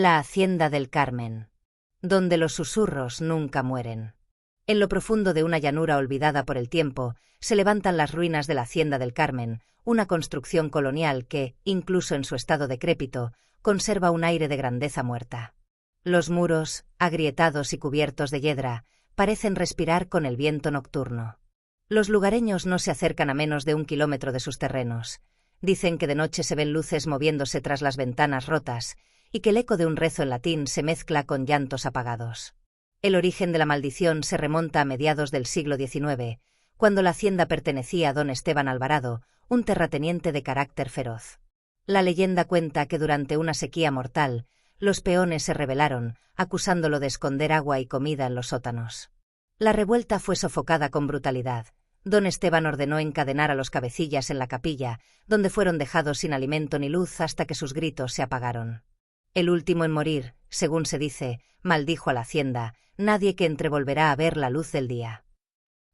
La Hacienda del Carmen, donde los susurros nunca mueren. En lo profundo de una llanura olvidada por el tiempo, se levantan las ruinas de la Hacienda del Carmen, una construcción colonial que, incluso en su estado decrépito, conserva un aire de grandeza muerta. Los muros, agrietados y cubiertos de hiedra, parecen respirar con el viento nocturno. Los lugareños no se acercan a menos de 1 kilómetro de sus terrenos. Dicen que de noche se ven luces moviéndose tras las ventanas rotas, y que el eco de un rezo en latín se mezcla con llantos apagados. El origen de la maldición se remonta a mediados del siglo XIX, cuando la hacienda pertenecía a don Esteban Alvarado, un terrateniente de carácter feroz. La leyenda cuenta que durante una sequía mortal, los peones se rebelaron, acusándolo de esconder agua y comida en los sótanos. La revuelta fue sofocada con brutalidad. Don Esteban ordenó encadenar a los cabecillas en la capilla, donde fueron dejados sin alimento ni luz hasta que sus gritos se apagaron. El último en morir, según se dice, maldijo a la hacienda, nadie que entre volverá a ver la luz del día.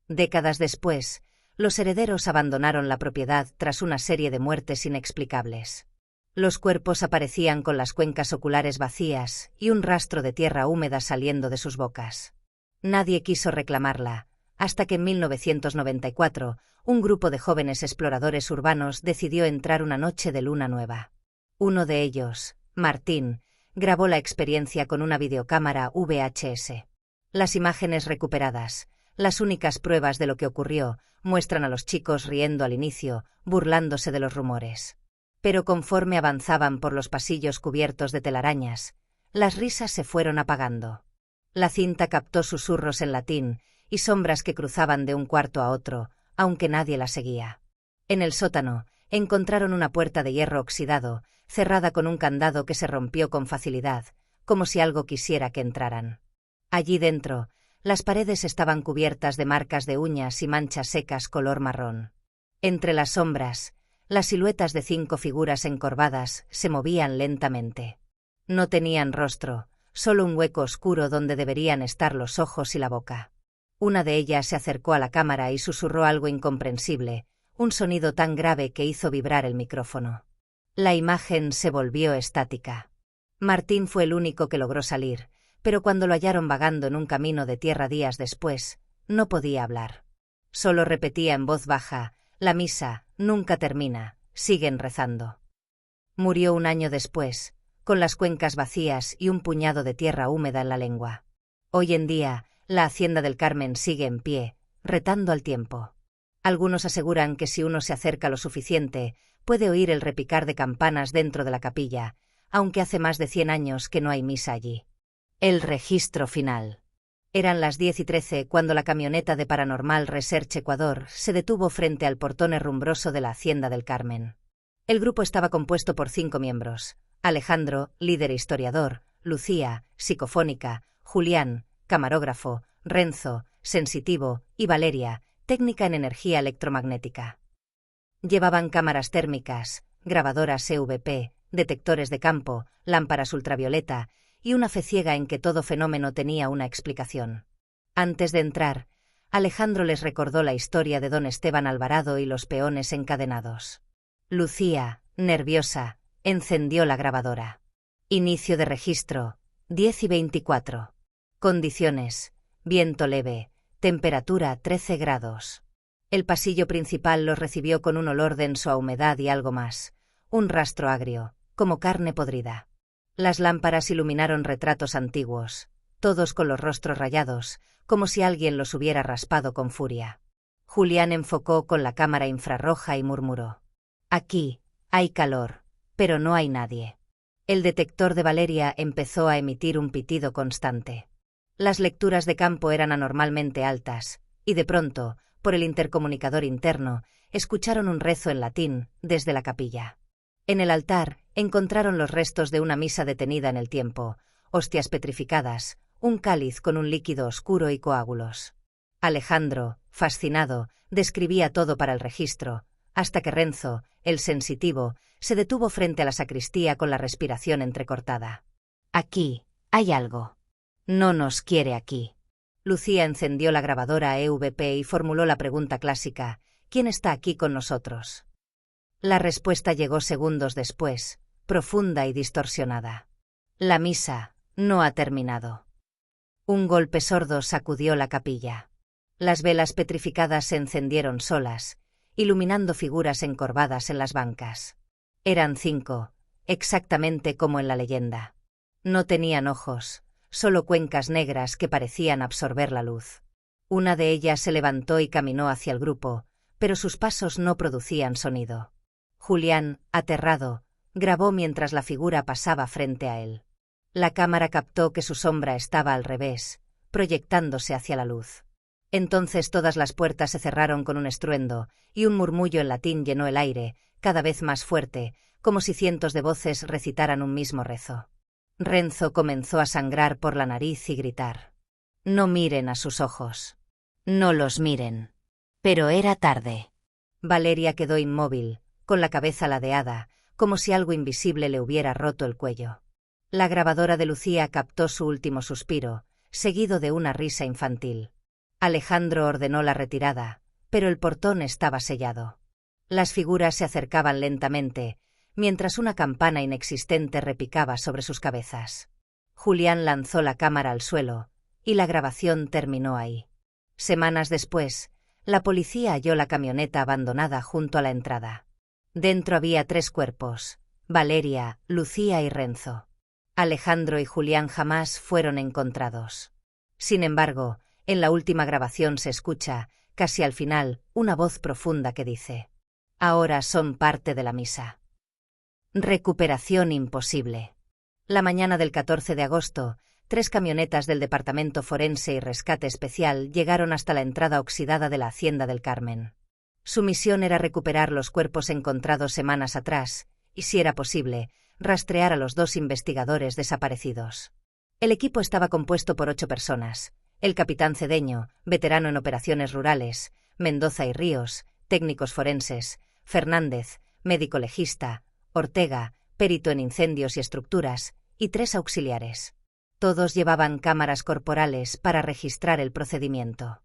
Décadas después, los herederos abandonaron la propiedad tras una serie de muertes inexplicables. Los cuerpos aparecían con las cuencas oculares vacías y un rastro de tierra húmeda saliendo de sus bocas. Nadie quiso reclamarla, hasta que en 1994, un grupo de jóvenes exploradores urbanos decidió entrar una noche de luna nueva. Uno de ellos, Martín, grabó la experiencia con una videocámara VHS. Las imágenes recuperadas, las únicas pruebas de lo que ocurrió, muestran a los chicos riendo al inicio, burlándose de los rumores. Pero conforme avanzaban por los pasillos cubiertos de telarañas, las risas se fueron apagando. La cinta captó susurros en latín y sombras que cruzaban de un cuarto a otro, aunque nadie la seguía. En el sótano, encontraron una puerta de hierro oxidado, cerrada con un candado que se rompió con facilidad, como si algo quisiera que entraran. Allí dentro, las paredes estaban cubiertas de marcas de uñas y manchas secas color marrón. Entre las sombras, las siluetas de 5 figuras encorvadas se movían lentamente. No tenían rostro, solo un hueco oscuro donde deberían estar los ojos y la boca. Una de ellas se acercó a la cámara y susurró algo incomprensible, un sonido tan grave que hizo vibrar el micrófono. La imagen se volvió estática. Martín fue el único que logró salir, pero cuando lo hallaron vagando en un camino de tierra días después, no podía hablar. Solo repetía en voz baja: «La misa nunca termina, siguen rezando». Murió un año después, con las cuencas vacías y un puñado de tierra húmeda en la lengua. Hoy en día, la Hacienda del Carmen sigue en pie, retando al tiempo. Algunos aseguran que si uno se acerca lo suficiente, puede oír el repicar de campanas dentro de la capilla, aunque hace más de 100 años que no hay misa allí. El registro final. Eran las 10:13 cuando la camioneta de Paranormal Research Ecuador se detuvo frente al portón herrumbroso de la Hacienda del Carmen. El grupo estaba compuesto por 5 miembros: Alejandro, líder e historiador; Lucía, psicofónica; Julián, camarógrafo; Renzo, sensitivo; y Valeria, técnica en energía electromagnética. Llevaban cámaras térmicas, grabadoras EVP, detectores de campo, lámparas ultravioleta y una fe ciega en que todo fenómeno tenía una explicación. Antes de entrar, Alejandro les recordó la historia de don Esteban Alvarado y los peones encadenados. Lucía, nerviosa, encendió la grabadora. Inicio de registro, 10:24. Condiciones: viento leve, temperatura 13 grados. El pasillo principal los recibió con un olor denso a humedad y algo más, un rastro agrio, como carne podrida. Las lámparas iluminaron retratos antiguos, todos con los rostros rayados, como si alguien los hubiera raspado con furia. Julián enfocó con la cámara infrarroja y murmuró: «Aquí hay calor, pero no hay nadie». El detector de Valeria empezó a emitir un pitido constante. Las lecturas de campo eran anormalmente altas, y de pronto, por el intercomunicador interno, escucharon un rezo en latín desde la capilla. En el altar encontraron los restos de una misa detenida en el tiempo, hostias petrificadas, un cáliz con un líquido oscuro y coágulos. Alejandro, fascinado, describía todo para el registro, hasta que Renzo, el sensitivo, se detuvo frente a la sacristía con la respiración entrecortada. «Aquí hay algo. No nos quiere aquí». Lucía encendió la grabadora EVP y formuló la pregunta clásica: «¿Quién está aquí con nosotros?». La respuesta llegó segundos después, profunda y distorsionada. La misa no ha terminado. Un golpe sordo sacudió la capilla. Las velas petrificadas se encendieron solas, iluminando figuras encorvadas en las bancas. Eran 5, exactamente como en la leyenda. No tenían ojos, solo cuencas negras que parecían absorber la luz. Una de ellas se levantó y caminó hacia el grupo, pero sus pasos no producían sonido. Julián, aterrado, grabó mientras la figura pasaba frente a él. La cámara captó que su sombra estaba al revés, proyectándose hacia la luz. Entonces todas las puertas se cerraron con un estruendo, y un murmullo en latín llenó el aire, cada vez más fuerte, como si cientos de voces recitaran un mismo rezo. Renzo comenzó a sangrar por la nariz y gritar. No miren a sus ojos. No los miren. Pero era tarde. Valeria quedó inmóvil, con la cabeza ladeada, como si algo invisible le hubiera roto el cuello. La grabadora de Lucía captó su último suspiro, seguido de una risa infantil. Alejandro ordenó la retirada, pero el portón estaba sellado. Las figuras se acercaban lentamente, mientras una campana inexistente repicaba sobre sus cabezas. Julián lanzó la cámara al suelo, y la grabación terminó ahí. Semanas después, la policía halló la camioneta abandonada junto a la entrada. Dentro había 3 cuerpos: Valeria, Lucía y Renzo. Alejandro y Julián jamás fueron encontrados. Sin embargo, en la última grabación se escucha, casi al final, una voz profunda que dice: ahora son parte de la misa. Recuperación imposible. La mañana del 14 de agosto, 3 camionetas del Departamento Forense y Rescate Especial llegaron hasta la entrada oxidada de la Hacienda del Carmen. Su misión era recuperar los cuerpos encontrados semanas atrás, y si era posible, rastrear a los 2 investigadores desaparecidos. El equipo estaba compuesto por 8 personas: el capitán Cedeño, veterano en operaciones rurales; Mendoza y Ríos, técnicos forenses; Fernández, médico legista; Ortega, perito en incendios y estructuras; y 3 auxiliares. Todos llevaban cámaras corporales para registrar el procedimiento.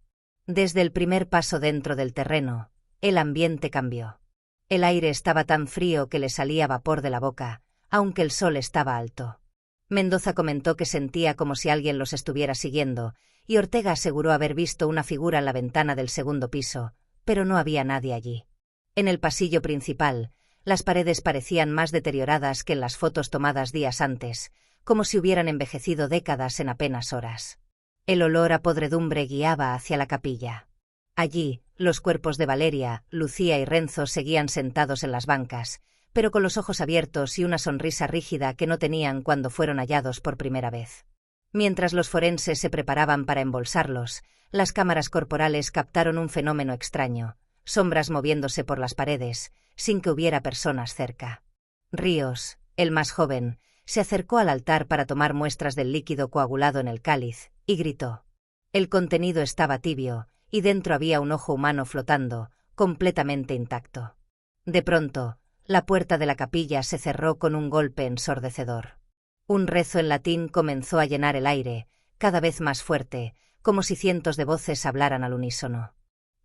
Desde el primer paso dentro del terreno, el ambiente cambió. El aire estaba tan frío que le salía vapor de la boca, aunque el sol estaba alto. Mendoza comentó que sentía como si alguien los estuviera siguiendo, y Ortega aseguró haber visto una figura en la ventana del segundo piso, pero no había nadie allí. En el pasillo principal, las paredes parecían más deterioradas que en las fotos tomadas días antes, como si hubieran envejecido décadas en apenas horas. El olor a podredumbre guiaba hacia la capilla. Allí, los cuerpos de Valeria, Lucía y Renzo seguían sentados en las bancas, pero con los ojos abiertos y una sonrisa rígida que no tenían cuando fueron hallados por primera vez. Mientras los forenses se preparaban para embolsarlos, las cámaras corporales captaron un fenómeno extraño: sombras moviéndose por las paredes, sin que hubiera personas cerca. Ríos, el más joven, se acercó al altar para tomar muestras del líquido coagulado en el cáliz, y gritó. El contenido estaba tibio, y dentro había un ojo humano flotando, completamente intacto. De pronto, la puerta de la capilla se cerró con un golpe ensordecedor. Un rezo en latín comenzó a llenar el aire, cada vez más fuerte, como si cientos de voces hablaran al unísono.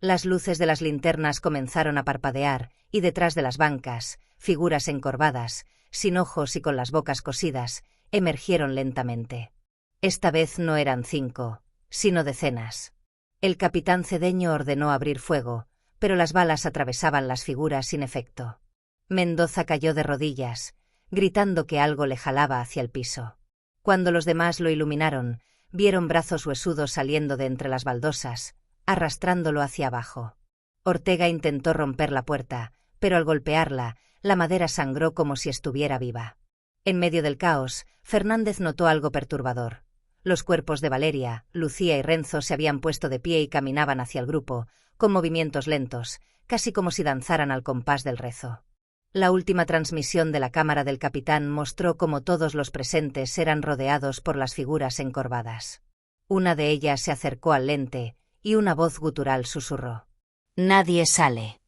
Las luces de las linternas comenzaron a parpadear, y detrás de las bancas, figuras encorvadas, sin ojos y con las bocas cosidas, emergieron lentamente. Esta vez no eran 5, sino decenas. El capitán Cedeño ordenó abrir fuego, pero las balas atravesaban las figuras sin efecto. Mendoza cayó de rodillas, gritando que algo le jalaba hacia el piso. Cuando los demás lo iluminaron, vieron brazos huesudos saliendo de entre las baldosas, arrastrándolo hacia abajo. Ortega intentó romper la puerta, pero al golpearla, la madera sangró como si estuviera viva. En medio del caos, Fernández notó algo perturbador. Los cuerpos de Valeria, Lucía y Renzo se habían puesto de pie y caminaban hacia el grupo, con movimientos lentos, casi como si danzaran al compás del rezo. La última transmisión de la cámara del capitán mostró cómo todos los presentes eran rodeados por las figuras encorvadas. Una de ellas se acercó al lente, y una voz gutural susurró. Nadie sale.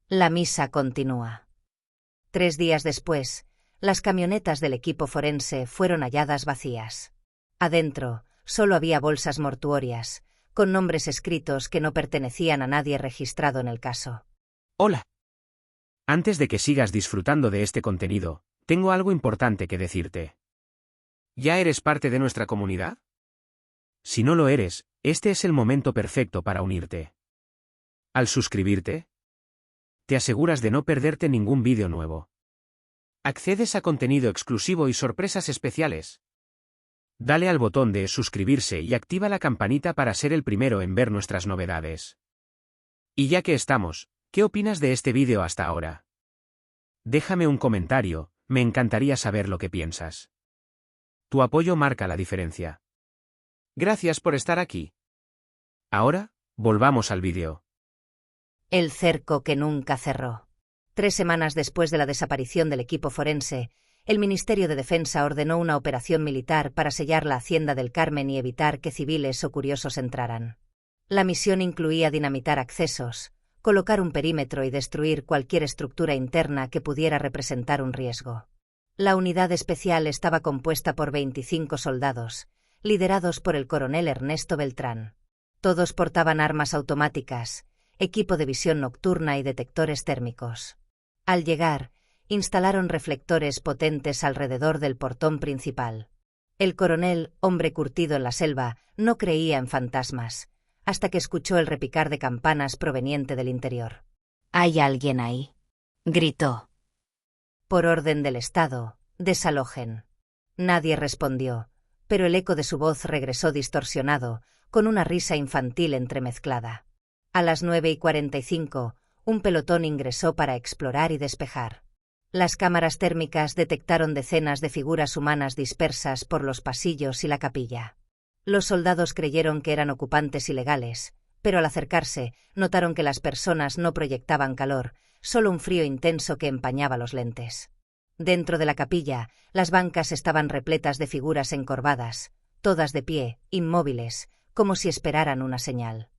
La misa continúa. 3 días después, las camionetas del equipo forense fueron halladas vacías. Adentro, solo había bolsas mortuorias, con nombres escritos que no pertenecían a nadie registrado en el caso. Hola. Antes de que sigas disfrutando de este contenido, tengo algo importante que decirte. ¿Ya eres parte de nuestra comunidad? Si no lo eres, este es el momento perfecto para unirte. Al suscribirte, te aseguras de no perderte ningún vídeo nuevo. Accedes a contenido exclusivo y sorpresas especiales. Dale al botón de suscribirse y activa la campanita para ser el primero en ver nuestras novedades. Y ya que estamos, ¿qué opinas de este vídeo hasta ahora? Déjame un comentario, me encantaría saber lo que piensas. Tu apoyo marca la diferencia. Gracias por estar aquí. Ahora, volvamos al vídeo. El cerco que nunca cerró. 3 semanas después de la desaparición del equipo forense, el Ministerio de Defensa ordenó una operación militar para sellar la Hacienda del Carmen y evitar que civiles o curiosos entraran. La misión incluía dinamitar accesos, colocar un perímetro y destruir cualquier estructura interna que pudiera representar un riesgo. La unidad especial estaba compuesta por 25 soldados, liderados por el coronel Ernesto Beltrán. Todos portaban armas automáticas, equipo de visión nocturna y detectores térmicos. Al llegar, instalaron reflectores potentes alrededor del portón principal. El coronel, hombre curtido en la selva, no creía en fantasmas, hasta que escuchó el repicar de campanas proveniente del interior. «¿Hay alguien ahí?», gritó. Por orden del Estado, desalojen. Nadie respondió, pero el eco de su voz regresó distorsionado, con una risa infantil entremezclada. A las 9:45, un pelotón ingresó para explorar y despejar. Las cámaras térmicas detectaron decenas de figuras humanas dispersas por los pasillos y la capilla. Los soldados creyeron que eran ocupantes ilegales, pero al acercarse, notaron que las personas no proyectaban calor, solo un frío intenso que empañaba los lentes. Dentro de la capilla, las bancas estaban repletas de figuras encorvadas, todas de pie, inmóviles, como si esperaran una señal.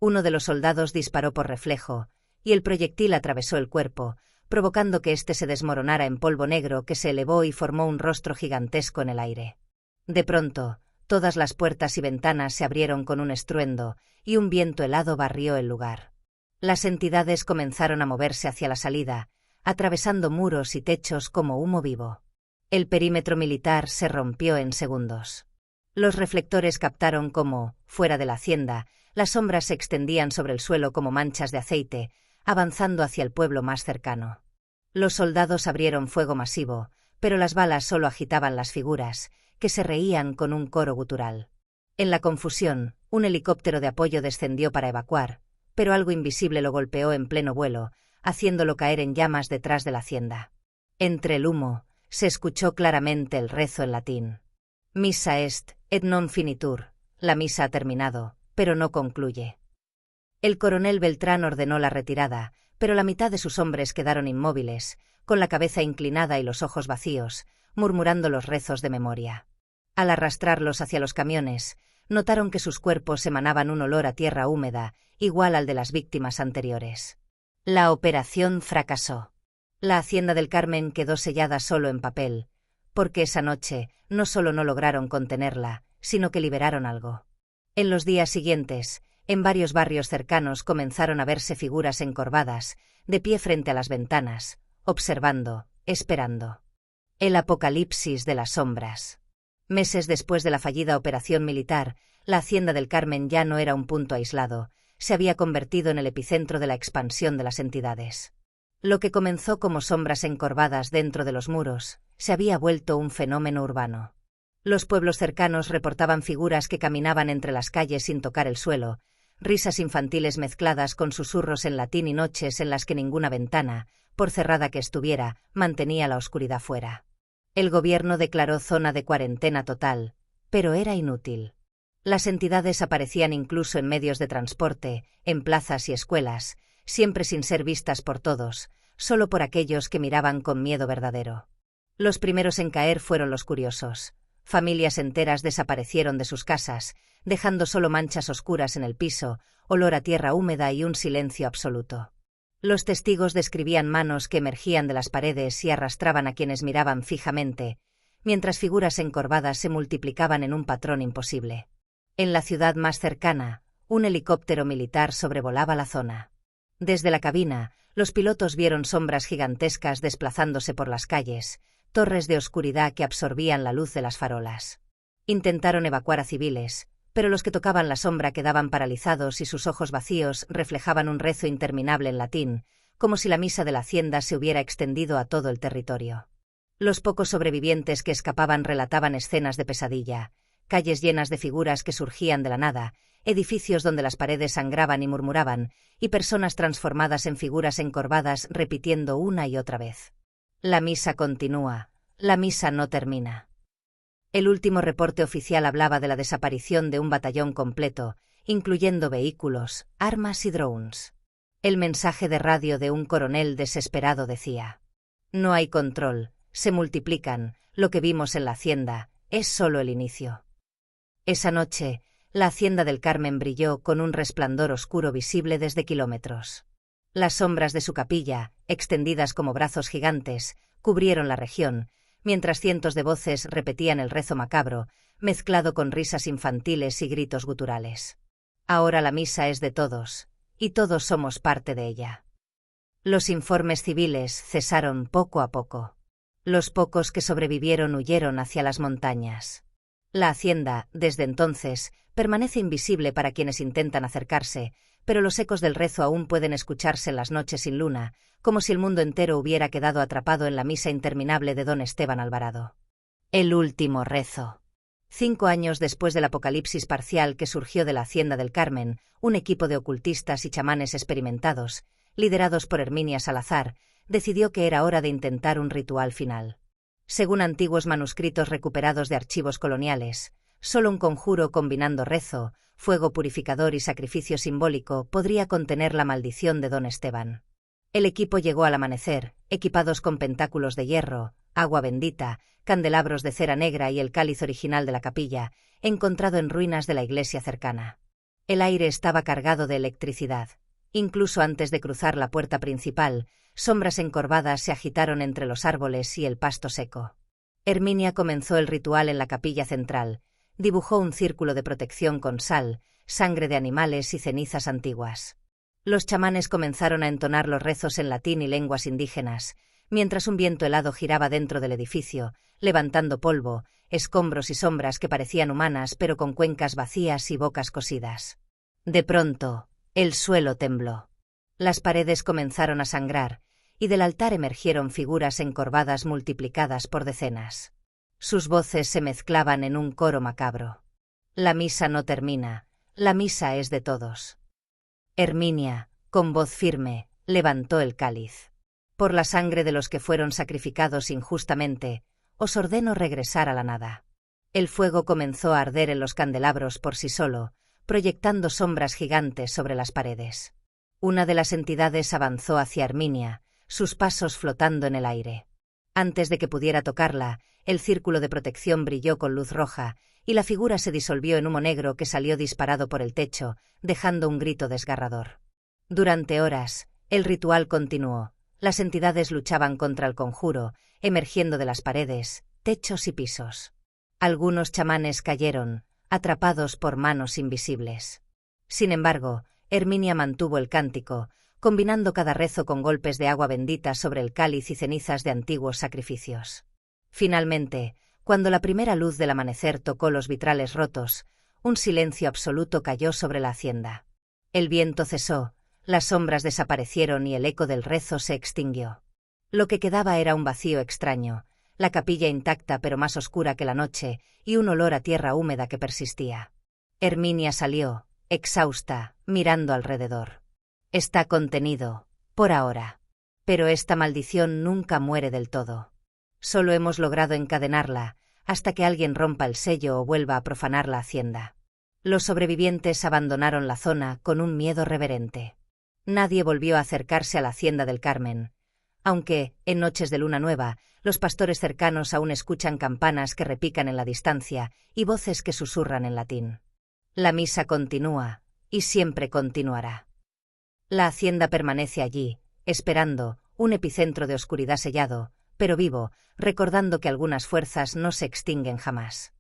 Uno de los soldados disparó por reflejo, y el proyectil atravesó el cuerpo, provocando que éste se desmoronara en polvo negro que se elevó y formó un rostro gigantesco en el aire. De pronto, todas las puertas y ventanas se abrieron con un estruendo, y un viento helado barrió el lugar. Las entidades comenzaron a moverse hacia la salida, atravesando muros y techos como humo vivo. El perímetro militar se rompió en segundos. Los reflectores captaron cómo, fuera de la hacienda, las sombras se extendían sobre el suelo como manchas de aceite, avanzando hacia el pueblo más cercano. Los soldados abrieron fuego masivo, pero las balas solo agitaban las figuras, que se reían con un coro gutural. En la confusión, un helicóptero de apoyo descendió para evacuar, pero algo invisible lo golpeó en pleno vuelo, haciéndolo caer en llamas detrás de la hacienda. Entre el humo, se escuchó claramente el rezo en latín. Missa est, et non finitur. La misa ha terminado, pero no concluye. El coronel Beltrán ordenó la retirada, pero la mitad de sus hombres quedaron inmóviles, con la cabeza inclinada y los ojos vacíos, murmurando los rezos de memoria. Al arrastrarlos hacia los camiones, notaron que sus cuerpos emanaban un olor a tierra húmeda, igual al de las víctimas anteriores. La operación fracasó. La Hacienda del Carmen quedó sellada solo en papel, porque esa noche no solo no lograron contenerla, sino que liberaron algo. En los días siguientes, en varios barrios cercanos comenzaron a verse figuras encorvadas, de pie frente a las ventanas, observando, esperando. El apocalipsis de las sombras. Meses después de la fallida operación militar, la Hacienda del Carmen ya no era un punto aislado, se había convertido en el epicentro de la expansión de las entidades. Lo que comenzó como sombras encorvadas dentro de los muros, se había vuelto un fenómeno urbano. Los pueblos cercanos reportaban figuras que caminaban entre las calles sin tocar el suelo, risas infantiles mezcladas con susurros en latín y noches en las que ninguna ventana, por cerrada que estuviera, mantenía la oscuridad fuera. El gobierno declaró zona de cuarentena total, pero era inútil. Las entidades aparecían incluso en medios de transporte, en plazas y escuelas, siempre sin ser vistas por todos, solo por aquellos que miraban con miedo verdadero. Los primeros en caer fueron los curiosos. Familias enteras desaparecieron de sus casas, dejando solo manchas oscuras en el piso, olor a tierra húmeda y un silencio absoluto. Los testigos describían manos que emergían de las paredes y arrastraban a quienes miraban fijamente, mientras figuras encorvadas se multiplicaban en un patrón imposible. En la ciudad más cercana, un helicóptero militar sobrevolaba la zona. Desde la cabina, los pilotos vieron sombras gigantescas desplazándose por las calles, torres de oscuridad que absorbían la luz de las farolas. Intentaron evacuar a civiles, pero los que tocaban la sombra quedaban paralizados y sus ojos vacíos reflejaban un rezo interminable en latín, como si la misa de la hacienda se hubiera extendido a todo el territorio. Los pocos sobrevivientes que escapaban relataban escenas de pesadilla, calles llenas de figuras que surgían de la nada, edificios donde las paredes sangraban y murmuraban, y personas transformadas en figuras encorvadas repitiendo una y otra vez: la misa continúa, la misa no termina. El último reporte oficial hablaba de la desaparición de un batallón completo, incluyendo vehículos, armas y drones. El mensaje de radio de un coronel desesperado decía: no hay control, se multiplican, lo que vimos en la hacienda es solo el inicio. Esa noche, la hacienda del Carmen brilló con un resplandor oscuro visible desde kilómetros. Las sombras de su capilla, extendidas como brazos gigantes, cubrieron la región, mientras cientos de voces repetían el rezo macabro, mezclado con risas infantiles y gritos guturales. Ahora la misa es de todos, y todos somos parte de ella. Los informes civiles cesaron poco a poco. Los pocos que sobrevivieron huyeron hacia las montañas. La hacienda, desde entonces, permanece invisible para quienes intentan acercarse, pero los ecos del rezo aún pueden escucharse en las noches sin luna, como si el mundo entero hubiera quedado atrapado en la misa interminable de don Esteban Alvarado. El último rezo. 5 años después del apocalipsis parcial que surgió de la hacienda del Carmen, un equipo de ocultistas y chamanes experimentados, liderados por Herminia Salazar, decidió que era hora de intentar un ritual final. Según antiguos manuscritos recuperados de archivos coloniales, solo un conjuro combinando rezo, fuego purificador y sacrificio simbólico podría contener la maldición de don Esteban. El equipo llegó al amanecer, equipados con pentáculos de hierro, agua bendita, candelabros de cera negra y el cáliz original de la capilla, encontrado en ruinas de la iglesia cercana. El aire estaba cargado de electricidad. Incluso antes de cruzar la puerta principal, sombras encorvadas se agitaron entre los árboles y el pasto seco. Herminia comenzó el ritual en la capilla central, dibujó un círculo de protección con sal, sangre de animales y cenizas antiguas. Los chamanes comenzaron a entonar los rezos en latín y lenguas indígenas, mientras un viento helado giraba dentro del edificio, levantando polvo, escombros y sombras que parecían humanas pero con cuencas vacías y bocas cosidas. De pronto, el suelo tembló. Las paredes comenzaron a sangrar, y del altar emergieron figuras encorvadas multiplicadas por decenas. Sus voces se mezclaban en un coro macabro. La misa no termina, la misa es de todos. Herminia, con voz firme, levantó el cáliz. Por la sangre de los que fueron sacrificados injustamente, os ordeno regresar a la nada. El fuego comenzó a arder en los candelabros por sí solo, proyectando sombras gigantes sobre las paredes. Una de las entidades avanzó hacia Herminia, sus pasos flotando en el aire. Antes de que pudiera tocarla, el círculo de protección brilló con luz roja, y la figura se disolvió en humo negro que salió disparado por el techo, dejando un grito desgarrador. Durante horas, el ritual continuó. Las entidades luchaban contra el conjuro, emergiendo de las paredes, techos y pisos. Algunos chamanes cayeron, atrapados por manos invisibles. Sin embargo, Herminia mantuvo el cántico, combinando cada rezo con golpes de agua bendita sobre el cáliz y cenizas de antiguos sacrificios. Finalmente, cuando la primera luz del amanecer tocó los vitrales rotos, un silencio absoluto cayó sobre la hacienda. El viento cesó, las sombras desaparecieron y el eco del rezo se extinguió. Lo que quedaba era un vacío extraño, la capilla intacta pero más oscura que la noche, y un olor a tierra húmeda que persistía. Herminia salió, exhausta, mirando alrededor. Está contenido, por ahora. Pero esta maldición nunca muere del todo. Solo hemos logrado encadenarla, hasta que alguien rompa el sello o vuelva a profanar la hacienda. Los sobrevivientes abandonaron la zona con un miedo reverente. Nadie volvió a acercarse a la hacienda del Carmen, aunque, en noches de luna nueva, los pastores cercanos aún escuchan campanas que repican en la distancia y voces que susurran en latín. La misa continúa, y siempre continuará. La hacienda permanece allí, esperando, un epicentro de oscuridad sellado, pero vivo, recordando que algunas fuerzas no se extinguen jamás.